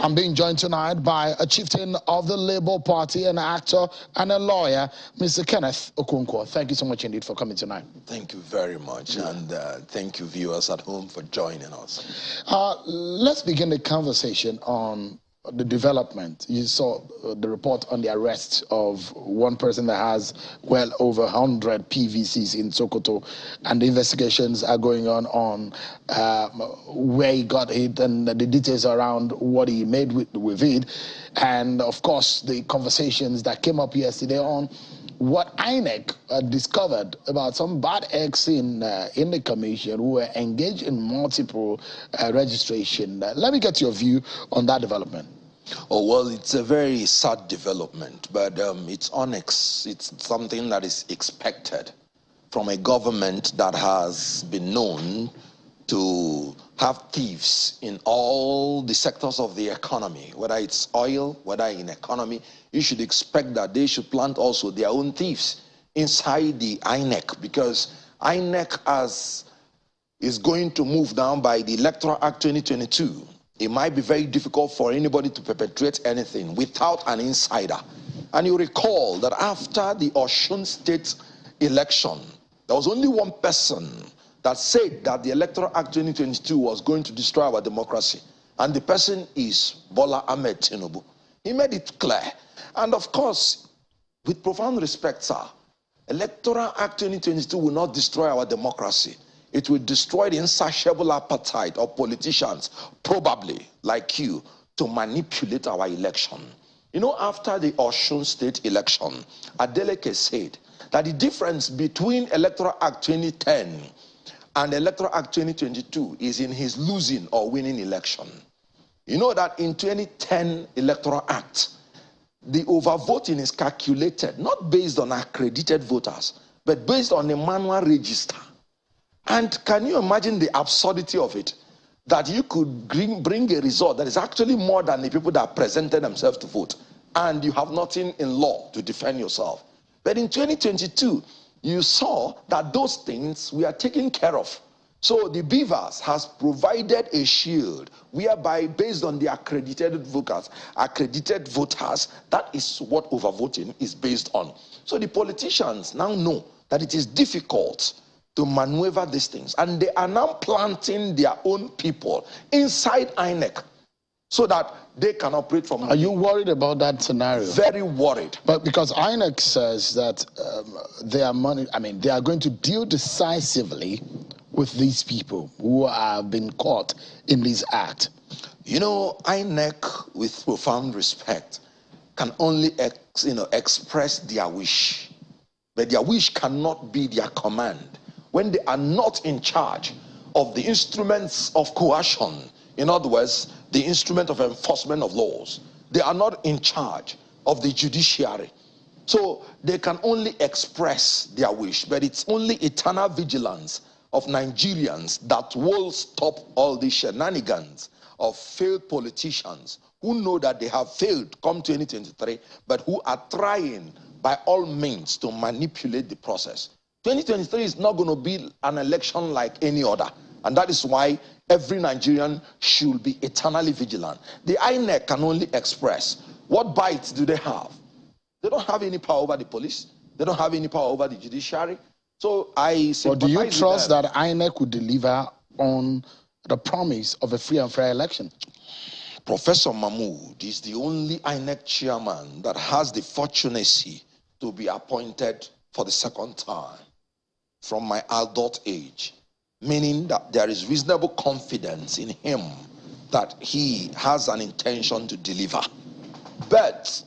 I'm being joined tonight by a chieftain of the Labour Party, an actor and a lawyer, Mr. Kenneth Okonkwo. Thank you so much indeed for coming tonight. Thank you very much, and thank you viewers at home for joining us. Let's begin the conversation on the development. You saw the report on the arrest of one person that has well over 100 PVCs in Sokoto, and the investigations are going on where he got it and the details around what he made with it, and of course the conversations that came up yesterday on what INEC discovered about some bad eggs in the commission who were engaged in multiple registration. Let me get your view on that development. Oh, well, it's a very sad development, but it's something that is expected from a government that has been known to have thieves in all the sectors of the economy, whether it's oil, whether in economy. You should expect that they should plant also their own thieves inside the INEC, because INEC is going to move down by the Electoral Act 2022. It might be very difficult for anybody to perpetrate anything without an insider. And you recall that after the Osun State election, there was only one person that said that the Electoral Act 2022 was going to destroy our democracy. And the person is Bola Ahmed Tinubu. He made it clear. And of course, with profound respect, sir, Electoral Act 2022 will not destroy our democracy. It will destroy the insatiable appetite of politicians, probably like you, to manipulate our election. You know, after the Osun State election, Adeleke said that the difference between Electoral Act 2010 and Electoral Act 2022 is in his losing or winning election. You know that in 2010 Electoral Act, the overvoting is calculated not based on accredited voters, but based on a manual register. And can you imagine the absurdity of it? That you could bring a result that is actually more than the people that presented themselves to vote, and you have nothing in law to defend yourself. But in 2022, you saw that those things were taken care of. So the Beavers has provided a shield whereby, based on the accredited voters, that is what overvoting is based on. So the politicians now know that it is difficult to maneuver these things, and they are now planting their own people inside INEC so that they can operate from. Are you worried about that scenario? Very worried. But because INEC says that they are going to deal decisively with these people who have been caught in this act. You know, INEC, with profound respect, can only express their wish, but their wish cannot be their command. When they are not in charge of the instruments of coercion, in other words, the instrument of enforcement of laws, they are not in charge of the judiciary. So they can only express their wish, but it's only eternal vigilance of Nigerians that will stop all these shenanigans of failed politicians who know that they have failed come 2023, but who are trying by all means to manipulate the process. 2023 is not going to be an election like any other. And that is why every Nigerian should be eternally vigilant. The INEC can only express. What bites do they have? They don't have any power over the police. They don't have any power over the judiciary. So I sympathize. But do you trust that INEC would deliver on the promise of a free and fair election? Professor Mahmood is the only INEC chairman that has the fortunacy to be appointed for the second time from my adult age, meaning that there is reasonable confidence in him that he has an intention to deliver. But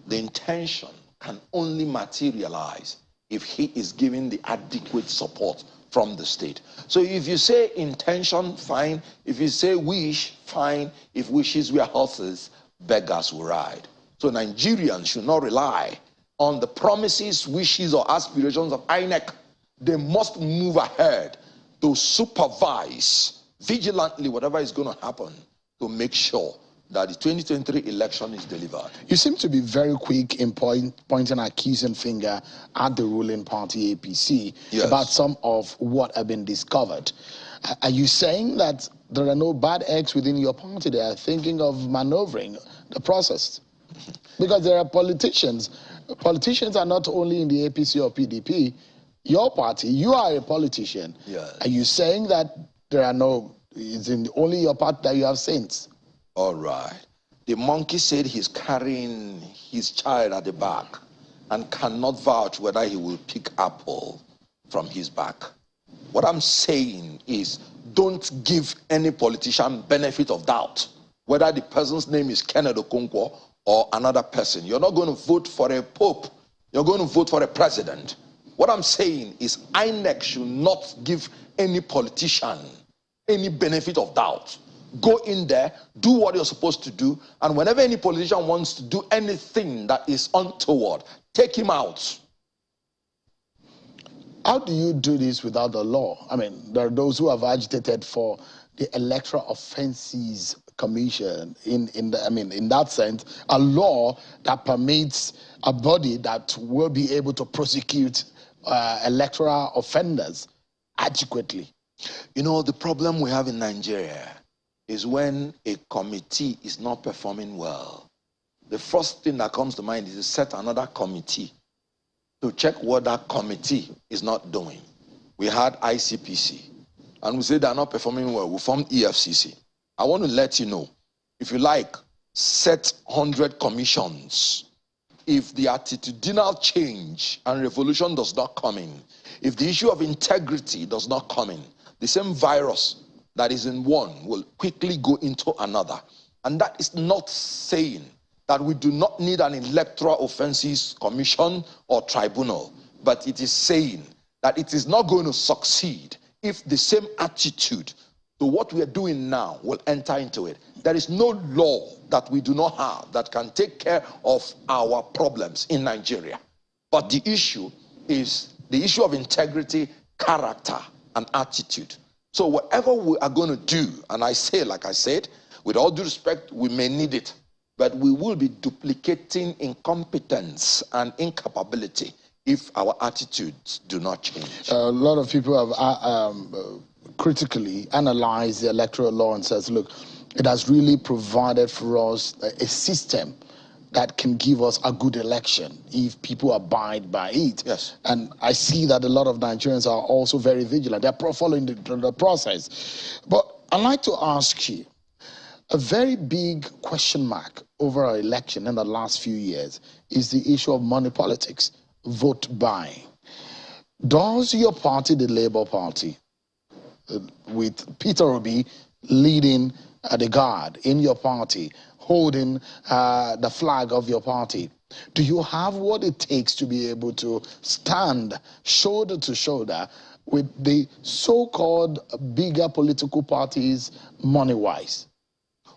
the intention can only materialize if he is given the adequate support from the state. So if you say intention, fine. If you say wish, fine. If wishes were horses, beggars will ride. So Nigerians should not rely on the promises, wishes, or aspirations of INEC. They must move ahead to supervise vigilantly whatever is going to happen to make sure that the 2023 election is delivered. You seem to be very quick in pointing accusing finger at the ruling party APC about some of what have been discovered. Are you saying that there are no bad eggs within your party? They are thinking of maneuvering the process? Because there are politicians. Politicians are not only in the APC or PDP. Your party, you are a politician. Yes. Are you saying that there are no, it's in only your party that you have saints? All right. The monkey said he's carrying his child at the back and cannot vouch whether he will pick apple from his back. What I'm saying is, don't give any politician benefit of doubt, whether the person's name is Kenneth Okonkwo or another person. You're not going to vote for a pope. You're going to vote for a president. What I'm saying is, INEC should not give any politician any benefit of doubt. Go in there, do what you're supposed to do, and whenever any politician wants to do anything that is untoward, take him out. How do you do this without the law? I mean, there are those who have agitated for the Electoral Offences Commission in that sense, a law that permits a body that will be able to prosecute electoral offenders adequately. You know, the problem we have in Nigeria is when a committee is not performing well, the first thing that comes to mind is to set another committee to check what that committee is not doing. We had ICPC, and we said they're not performing well. We formed EFCC. I want to let you know, if you like, set 100 commissions. If the attitudinal change and revolution does not come in, if the issue of integrity does not come in, the same virus that is in one will quickly go into another. And that is not saying that we do not need an electoral offences commission or tribunal, but it is saying that it is not going to succeed if the same attitude to what we are doing now will enter into it. There is no law that we do not have that can take care of our problems in Nigeria. But the issue is the issue of integrity, character, and attitude. So whatever we are going to do, and I say, like I said, with all due respect, we may need it, but we will be duplicating incompetence and incapability if our attitudes do not change. A lot of people have critically analyzed the electoral law and says, look, it has really provided for us a system that can give us a good election if people abide by it. Yes. And I see that a lot of Nigerians are also very vigilant. They're following the process. But I'd like to ask you, a very big question mark over our election in the last few years is the issue of money politics, vote buying. Does your party, the Labour Party, with Peter Obi leading the guard in your party, holding the flag of your party, do you have what it takes to be able to stand shoulder to shoulder with the so-called bigger political parties money-wise?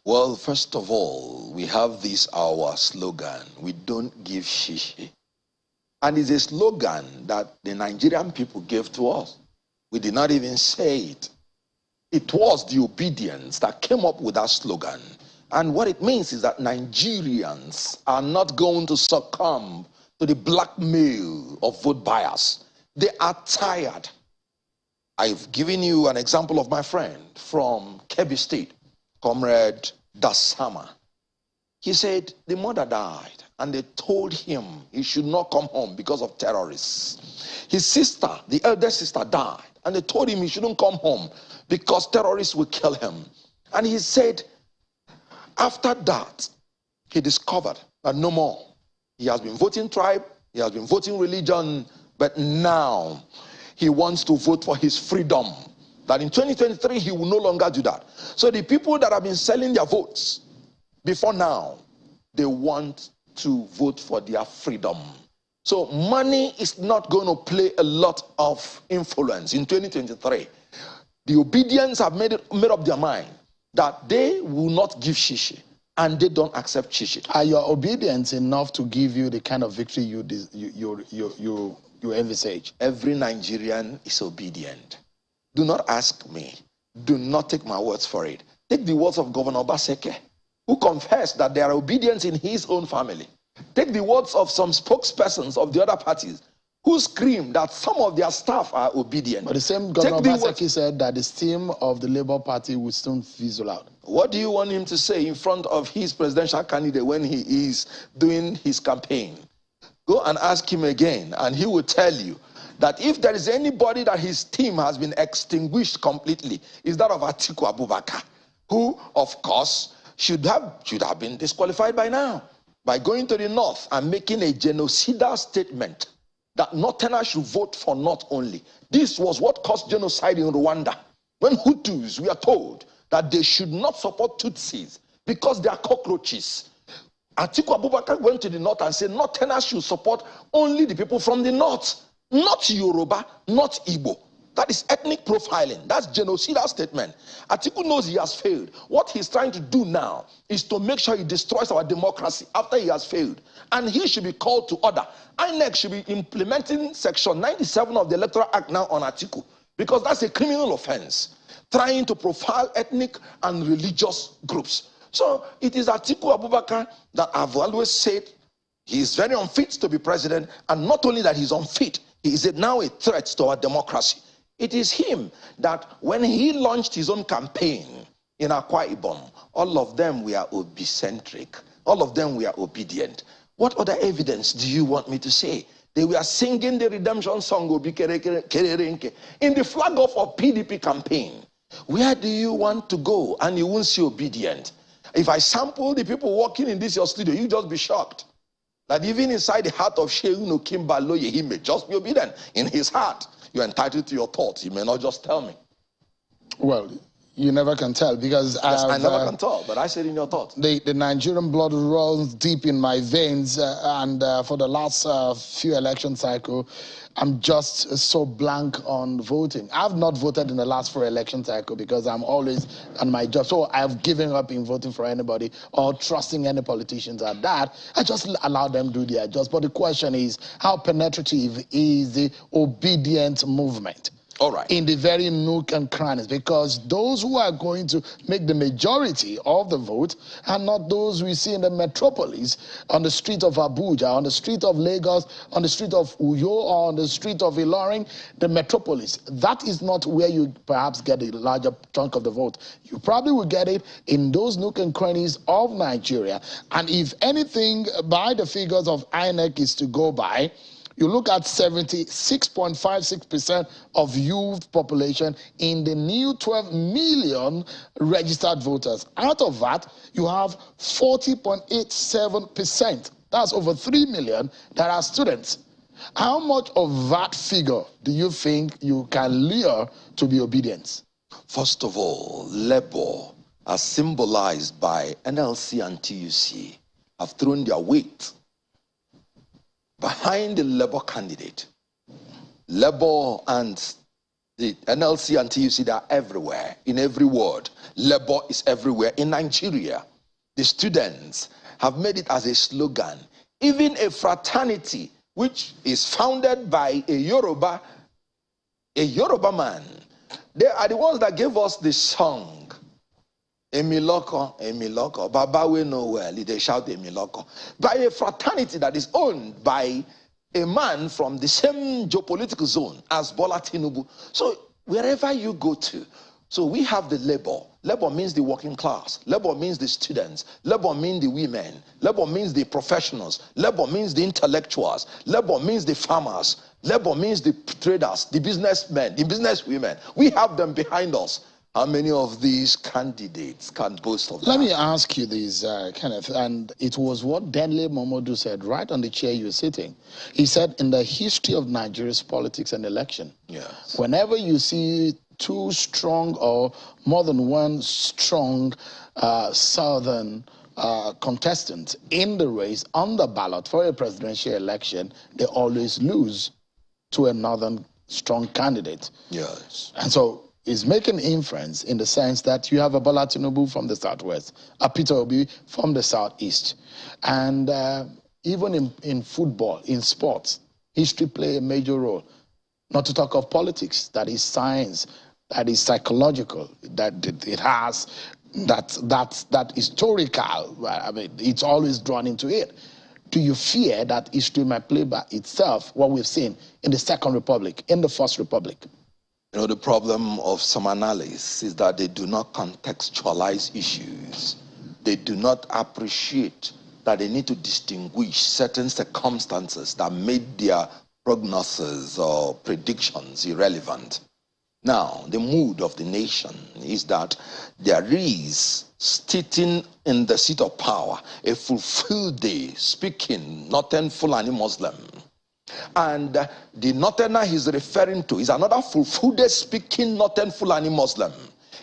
Well, first of all, we have this our slogan, we don't give shishi. And it's a slogan that the Nigerian people gave to us. We did not even say it. It was the obedience that came up with that slogan. And what it means is that Nigerians are not going to succumb to the blackmail of vote buyers. They are tired. I've given you an example of my friend from Kebbi State, Comrade Dasama. He said the mother died and they told him he should not come home because of terrorists. His sister, the elder sister, died and they told him he shouldn't come home because terrorists will kill him. And he said, after that, he discovered that no more. He has been voting tribe, he has been voting religion, but now he wants to vote for his freedom. That in 2023, he will no longer do that. So the people that have been selling their votes before now, they want to vote for their freedom. So money is not going to play a lot of influence in 2023. The obedience have made up their mind that they will not give shishi, and they don't accept shishi. Are your obedience enough to give you the kind of victory you envisage? Every Nigerian is obedient. Do not ask me. Do not take my words for it. Take the words of Governor Baseke. who confessed that they are obedient in his own family. Take the words of some spokespersons of the other parties who scream that some of their staff are obedient. But the same Governor Obaseki said that the steam of the Labour Party will soon fizzle out. What do you want him to say in front of his presidential candidate when he is doing his campaign? Go and ask him again, and he will tell you that if there is anybody that his team has been extinguished completely, is that of Atiku Abubakar, who, of course, should have been disqualified by now by going to the north and making a genocidal statement that Northerners should vote for North only. This was what caused genocide in Rwanda, when Hutus were told that they should not support Tutsis because they are cockroaches. Atiku Abubakar went to the north and said Northerners should support only the people from the north, not Yoruba, not Igbo. That is ethnic profiling. That's genocidal statement. Atiku knows he has failed. What he's trying to do now is to make sure he destroys our democracy after he has failed. And he should be called to order. INEC should be implementing Section 97 of the Electoral Act now on Atiku, because that's a criminal offense, trying to profile ethnic and religious groups. So it is Atiku Abubakar that I've always said he is very unfit to be president, and not only that he's unfit, he is now a threat to our democracy. It is him that when he launched his own campaign in Akwa Ibom, all of them were obi-centric. All of them were obedient. What other evidence do you want me to say? They were singing the redemption song Obi Kere Kere Renke in the flag off of PDP campaign. Where do you want to go and you won't see obedient? If I sample the people walking in this your studio, you just be shocked. That even inside the heart of Shehu Kimbaloye, he may just be obedient. In his heart, you're entitled to your thoughts. You may not just tell me. Well, you never can tell, because yes, I never can tell, but I said in your thoughts. The Nigerian blood runs deep in my veins, and for the last few election cycle, I'm just so blank on voting. I've not voted in the last 4 election cycle because I'm always on my job. So I've given up in voting for anybody or trusting any politicians at that. I just allow them do their jobs. But the question is, how penetrative is the obedient movement? All right. In the very nook and crannies, because those who are going to make the majority of the vote are not those we see in the metropolis, on the street of Abuja, on the street of Lagos, on the street of Uyo, or on the street of Ilorin, the metropolis. That is not where you perhaps get a larger chunk of the vote. You probably will get it in those nook and crannies of Nigeria. And if anything, by the figures of INEC is to go by, you look at 76.56% of youth population in the new 12 million registered voters. Out of that, you have 40.87%. That's over 3 million that are students. How much of that figure do you think you can lure to be obedient? First of all, labor, as symbolized by NLC and TUC, have thrown their weight behind the Labour candidate. Labour and the NLC and TUC, they are everywhere, in every word. Labour is everywhere. In Nigeria, the students have made it as a slogan. Even a fraternity, which is founded by a Yoruba man, they are the ones that gave us the song. Emiloko, Emiloko, Baba we know well, they shout Emiloko. By a fraternity that is owned by a man from the same geopolitical zone as Bola Tinubu. So wherever you go to, so we have the labor. Labor means the working class. Labor means the students. Labor means the women. Labor means the professionals. Labor means the intellectuals. Labor means the farmers. Labor means the traders, the businessmen, the businesswomen. We have them behind us. How many of these candidates can boast of that? Let me ask you this, Kenneth, and it was what Denle Momodu said right on the chair you're sitting. He said, in the history of Nigeria's politics and election, yes, whenever you see 2 strong or more than 1 strong southern contestant in the race on the ballot for a presidential election, they always lose to a northern strong candidate. Yes. And so is making inference in the sense that you have a Bola Tinubu from the southwest, a Peter Obi from the southeast. And even in football, in sports, history play a major role. Not to talk of politics, that is science, that is psychological, that it has that historical. I mean, it's always drawn into it. Do you fear that history might play by itself what we've seen in the Second Republic, in the First Republic? You know, the problem of some analysts is that they do not contextualize issues. They do not appreciate that they need to distinguish certain circumstances that made their prognosis or predictions irrelevant. Now, the mood of the nation is that there is sitting in the seat of power a fulfilled day speaking Northern Fulani Muslim. And the Northerner he's referring to is another fulfilled day speaking Northern Fulani Muslim.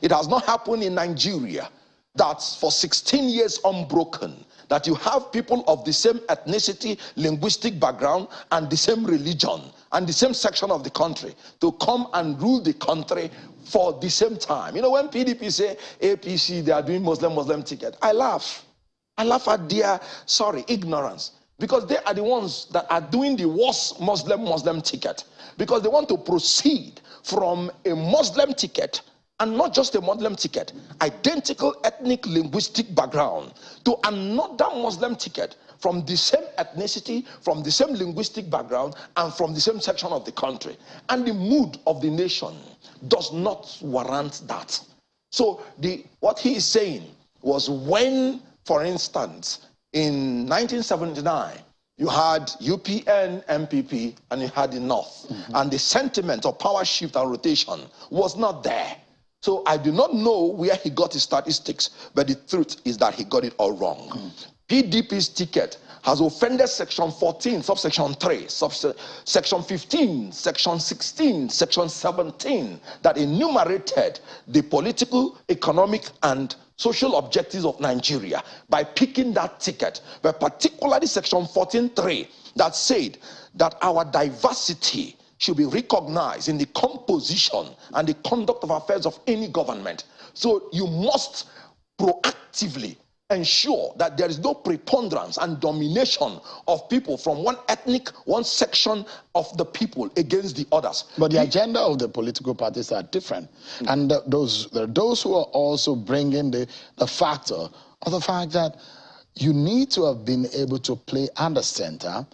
It has not happened in Nigeria. That's for 16 years unbroken. That you have people of the same ethnicity, linguistic background, and the same religion, and the same section of the country to come and rule the country for the same time. You know, when PDP say APC, they are doing Muslim ticket, I laugh. I laugh at their, ignorance. Because they are the ones that are doing the worst Muslim ticket. Because they want to proceed from a Muslim ticket, and not just a Muslim ticket, identical ethnic linguistic background, to another Muslim ticket from the same ethnicity, from the same linguistic background, and from the same section of the country. And the mood of the nation does not warrant that. So what he is saying was when, for instance, in 1979, you had UPN, MPP, and you had the North. And the sentiment of power shift and rotation was not there. So I do not know where he got his statistics, but the truth is that he got it all wrong. PDP's ticket has offended section 14, subsection 3, section 15, section 16, section 17, that enumerated the political, economic, and social objectives of Nigeria by picking that ticket, but particularly section 14.3 that said that our diversity should be recognized in the composition and the conduct of affairs of any government. So you must proactively ensure that there is no preponderance and domination of people from one ethnic, one section of the people against the others. But the agenda of the political parties are different. And there are those who are also bringing the factor of the fact that you need to have been able to play and center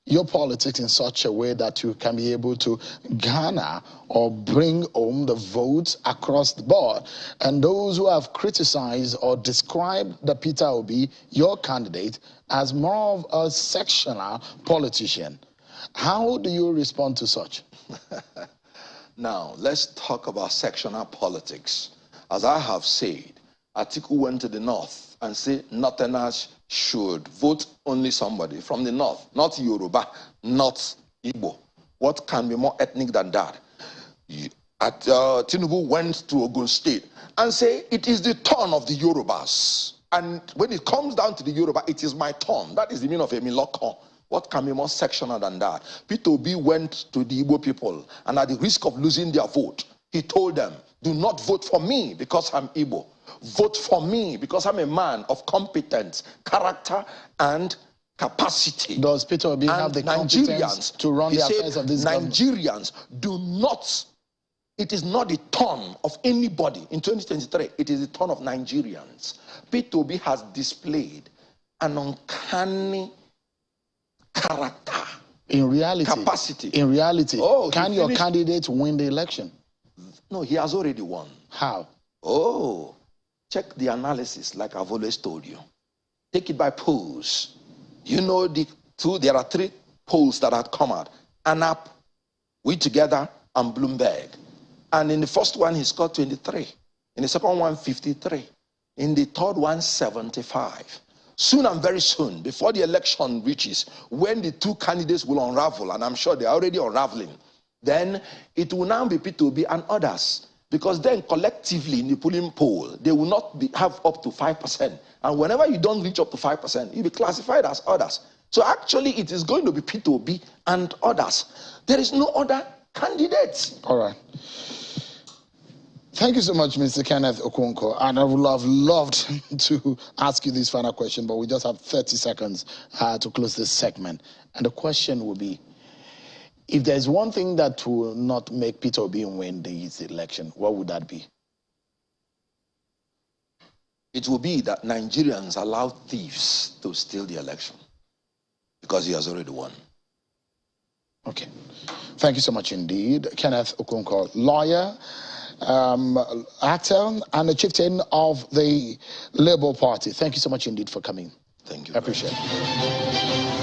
your politics in such a way that you can be able to garner or bring home the votes across the board. And those who have criticized or described the Peter Obi, your candidate, as more of a sectional politician, how do you respond to such? Now, let's talk about sectional politics. As I have said, Atiku went to the north and said Northerners should vote only somebody from the north, not Yoruba, not Igbo. What can be more ethnic than that? Tinubu went to Ogun State and said it is the turn of the Yorubas. And when it comes down to the Yoruba, it is my turn. That is the meaning of Emiloko. What can be more sectional than that? Peter Obi went to the Igbo people, and at the risk of losing their vote, he told them, do not vote for me because I'm Igbo. Vote for me because I'm a man of competence, character, and capacity. Does Peter Obi have the competence to run the affairs of this government? Nigerians do not, it is not the turn of anybody in 2023, it is the turn of Nigerians. Peter Obi has displayed an uncanny character. In reality, capacity. In reality, can your candidate win the election? No, he has already won. How? Oh, check the analysis like I've always told you. Take it by polls. You know there are three polls that have come out. ANAP, We Together, and Bloomberg. And in the first one, he scored 23. In the second one, 53. In the third one, 75. Soon and very soon, before the election reaches, when the two candidates will unravel, and I'm sure they're already unraveling, then it will now be P2B and others. Because then collectively in the polling poll, they will not have up to 5%. And whenever you don't reach up to 5%, you'll be classified as others. So actually it is going to be P2B and others. There is no other candidates. All right. Thank you so much, Mr. Kenneth Okonkwo. And I would have loved to ask you this final question, but we just have 30 seconds to close this segment. And the question will be, if there's one thing that will not make Peter Obi win this election, what would that be? it will be that Nigerians allow thieves to steal the election because he has already won. Okay. Thank you so much indeed. Kenneth Okonkwo, lawyer, actor, and the chieftain of the Labour Party. Thank you so much indeed for coming. Thank you. I appreciate it.